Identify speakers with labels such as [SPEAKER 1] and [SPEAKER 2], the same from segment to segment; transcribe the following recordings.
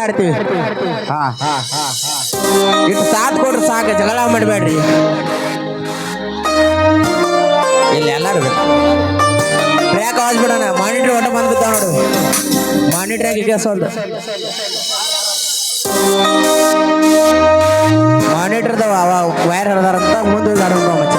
[SPEAKER 1] ಆಡ್ತೀವಿ. ಇಟ್ಟು ಸಾಥ್ ಕೊಡ್ರಿ ಸಾಕು, ಜಗಳ ಮಾಡಬೇಡ್ರಿ. ಇಲ್ಲಿ ಎಲ್ಲಾರು ಟ್ರ್ಯಾಕ್ ಆವಾಜ್ ಬಿಡೋಣ. ಮಾನಿಟ್ರ್ ಒಟ್ಟ ಬಂದ್ಬಿಡ್ತಾವ ನೋಡು. ಮಾನಿಟ್ರಾಗಿ ಕೇಳಿಸೋದು. ಮಾನಿಟ್ರದವ ಅವ ವೈರ್ ಹರಿದಾರಂತ ಮುಂದೆ ಆಡೋಣ ಮಚ್ಚ.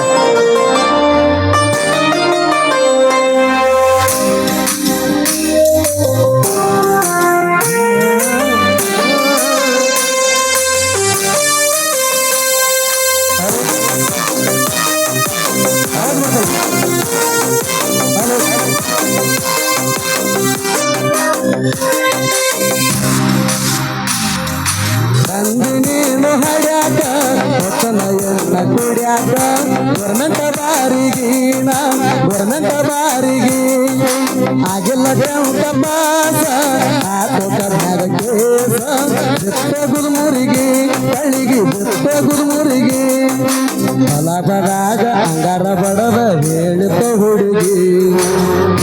[SPEAKER 2] ನಂದಿನೀನು ಹಡ್ಯಾಕ ಹೊತ್ತನಯನ್ನ ಕುಡ್ಯಾಕ ವರ್ಣಂತ ಬಾರಿಗೆ ಆಗಿಲ್ಲ ಕೆಂಪ ಮಾಸ ಆತೋ ಕರ್ನಾಗ ಕೇಸ ಬಿತ್ತ ಗುರುಮುರಿಗೆ ಕಳಿಗೆ ಬಿತ್ತ ಗುರುಮುರಿಗೆ ಹೊಲಬದಾಗ ಅಂಗಾರ ಬಡದ ಹೇಳಿತ ಹುಡುಗಿ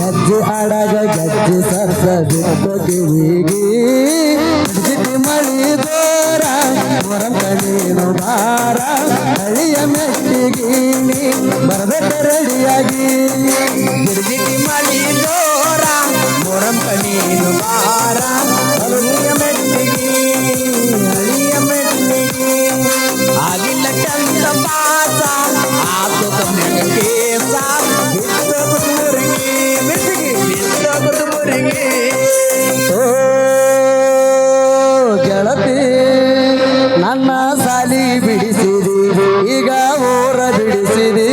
[SPEAKER 2] ಗಜ್ಜಿ ಆಡಾಗ ಗಜ್ಜಿ ಸರ್ಸ ಬಿತ್ತ ಕಿವಿಗಿ ಜಿಟಿ ಮಳಿ ದೋರ ಮೊರಂ ಕಣೀನು ಬಾರ ಹಳಿಯ ಮೆಟ್ಟಿಗೀನಿ ಬರಬೇಕ ರೆಡಿಯಾಗಿ
[SPEAKER 1] ಗಿರ್ಗಿಟಿ ಮಳಿ ದೋರ ಮೊರಂ ಕಣೀನು ಬಾರ ಹಳಿಯ ಮೆಟ್ಟಿಗಿ ಆಗಿಲ್ಲ ಚಂದ ಪಾಸ ಆತು ಕಮ್ಮಿಯ ಕೇಸ ಬಿತ್ತ ಗುರುಮುರಿಗೆ ಬಿತ್ತ ಗುರುಮುರಿಗೆ.
[SPEAKER 2] ಗೆಳತಿ ನನ್ನ ಸಾಲಿ ಬಿಡಿಸಿದಿ, ಈಗ ಊರ ಬಿಡಿಸಿದಿ.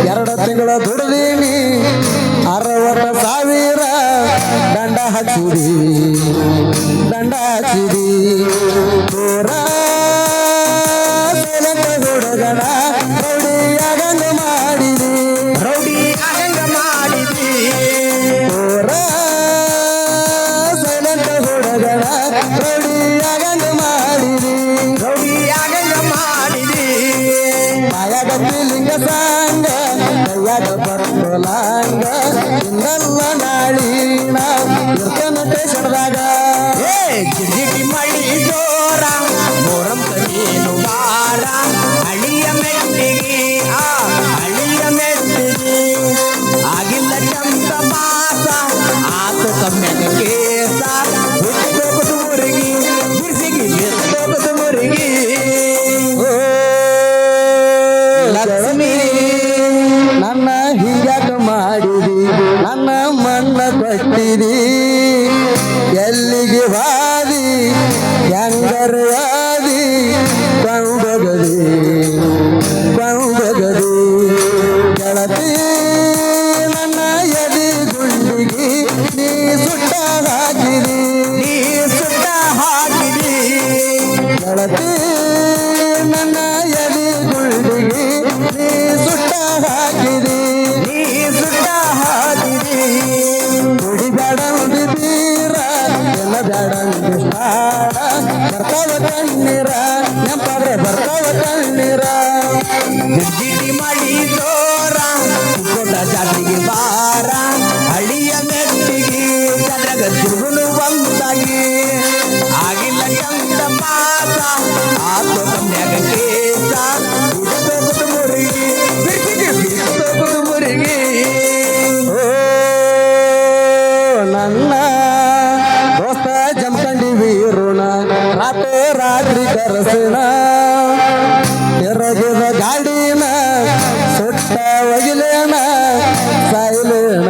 [SPEAKER 2] 2 ತಿಂಗಳ ದುಡ್ದೀನಿ 60,000 ದಂಡ ಹಚ್ಚಿದಿ ಊರ ಸೈಲೆಂಟ್ ಹುಡುಗನ ರೌಡಿ ಆಗಂಗ ಮಾಡಿದಿ ಊರ ಸೈಲೆಂಟ್ ಹುಡುಗನ ರೌಡಿ ಆಗಂಗ ಮಾಡಿದಿ ಮಾಯಾಗ ಲಿಂಗ ಸಾಂಗ ಕೈಯಾಗ ಬರ್ತಲಾಂಗ ಇನ್ನೆಲ್ಲ ನಾಳಿನ ಇರ್ತನ ಟೇಷನ್ದಾಗ.
[SPEAKER 1] ಗಿರ್ಗಿಟಿ ಮಳಿ ದೋರ ಮೊರಂ ಕಣೀನು ಬಾರ ಹಳಿಯ ಮೆಟ್ಟಿಗಿ ಹಳಿಯ ಮೆಟ್ಟಿಗಿ ಆಗಿಲ್ಲ ಚಂದ ಮಾಸ ಆತು ಕಮ್ಮಿಯ ಕೇಸ ಬಿತ್ತ ಗುರುಮುರಿಗೆ ಬಿರ್ಸಿಗಿ ಬಿತ್ತ ಗುರುಮುರಿಗೆ.
[SPEAKER 2] ಲಕ್ಷ್ಮಿ ನನ್ನ ಹೀಗ್ಯಾಕ ಮಾಡಿದಿ, ನನ್ನ ಮಣ್ಣ ಕೊಟ್ಟಿದಿ, ಎಲ್ಲಿಗೆ ಬಾದಿ ಹೆಂಗರವಾದಿ ಕೊಂಡೊಗದಿ ಗೆಳತಿ ನನ್ನ ಎದಿ ಗುಂಡಿಗಿ ನೀ ಸುಟ್ಟ ಹಾಕಿದಿ ಗೆಳತಿ ನನ್ನ ಎದಿ ಗುಂಡಿಗಿ ನೀ ಸುಟ್ಟ ಹಾಕಿದಿ ಕುಡಿಬೇಡಂದಿ ಬೀರ ಎಲ್ಲ ಬೇಡಂದಿ ಸ್ಟಾರ ಬರ್ತಾವ ಕಣ್ಣೀರ ನೆಂಪಾದ್ರೆ ಬರ್ತಾವ ಕಣ್ಣೀರ.
[SPEAKER 1] ಗಿರ್ಗಿಟಿ ಮಳಿ ದೋರ ಕೊಟ್ಟ ಜಾತಿಗೆ ಬಾರ ಹಳಿಯ ಮೆಟ್ಟಿಗಿ ಚಂದ್ರಗ ತಿರುಗುನು ಬಂದಾಗಿ ಆಗಿಲ್ಲ ಚಂದ ಮಾಸ ಆತು ಕನ್ಯಾಗ ಕೇಸ ಬಿತ್ತ ಗುರುಮುರಿಗೆ ಬಿತ್ತ ಗುರುಮುರಿಗೆ.
[SPEAKER 2] ನನ್ನ ದೋಸ್ತ ಜಮಖಂಡಿ ವೀರುಣ ರಾತ್ರಿ ಕರಸಿನ ತಿರಗಿದ ಗಾಡಿನ ಸುಟ್ಟ ಒಗಿಲೇನ ಸಾಯಿಲೇಣ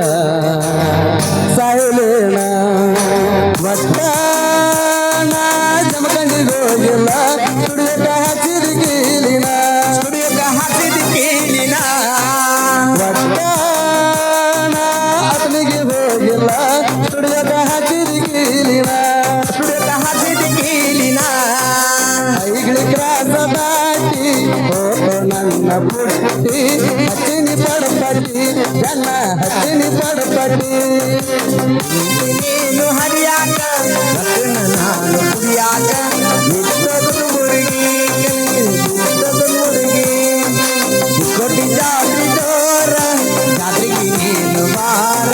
[SPEAKER 2] ಒಟ್ಟ ನಾ ಜಮಖಂಡಿಗೆ ಹೋಗಿಲ್ಲ ಸ್ಟುಡಿಯೋಗ ಹಚ್ಚಿದ ಕೀಲಿನ ಒಟ್ಟ ನಾ ಅತ್ನಿಗೆ ಹೋಗಿಲ್ಲ ಸ್ಟುಡಿಯೋಗ ಹಚ್ಚಿದ ಕೀಲಿನ ಐಗಿಳಿ ಕ್ರಾಸ ದಾಟಿ ಹೋಗೋ ನನ್ನ ಪುಟ್ಟಿ ಹಚ್ಚಿನಿ ಪಡಪಟ್ಟಿ ಜನ ಹಚ್ಚಿನಿ ಪಡಪಟ್ಟಿ.
[SPEAKER 1] ನೀನು ಹರಿಯಾಕ ನಾನು ಕುಡಿಯಾಕ ಬಿತ್ತ ಗುರುಮುರಿಗೆ ಕೊಟ್ಟಿ ಜಾತ್ರಿ ದೋರ ಜಾತ್ರೆಗೆ ನೀನು ಬಾರ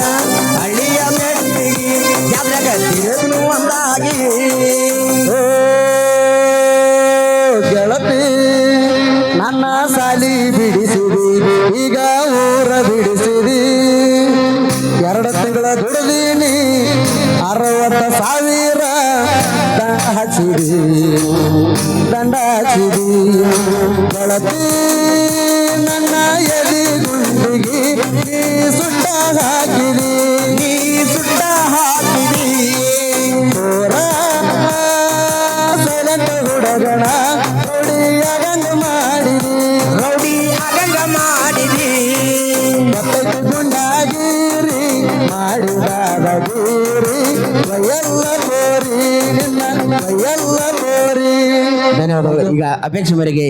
[SPEAKER 1] ಹಳಿಯ ಮೆಟ್ಟಿಗಿ ಜಾತ್ರೆಗ ತಿರುಗುನು ಒಂದಾಗಿ
[SPEAKER 2] ನೀ 60,000 ದಂಡ ಹಚ್ಚಿರಿ ಗೆಳತಿ ನನ್ನ ಎದಿ ಗುಂಡಿಗೆ ನೀ ಸುಟ್ಟ ಹಾಕಿರಿ ಹೋರ ಸೈಲೆಂಟ್ ಹುಡುಗಣ ರೌಡಿ ಆಗಂಗ ಮಾಡಿರಿ ಮತ್ತೈದು ಗುಂಡಾಗಿರಿ ಮಾಡಿದಾದಗಿರಿ ಎಲ್ಲ ಕೋರಿ ನಿನ್ನ ಎಲ್ಲ ಕೋರಿ
[SPEAKER 1] ಧನ್ಯವಾದಗಳು. ಈಗ ಅಪೇಕ್ಷೆ ಮೇರೆಗೆ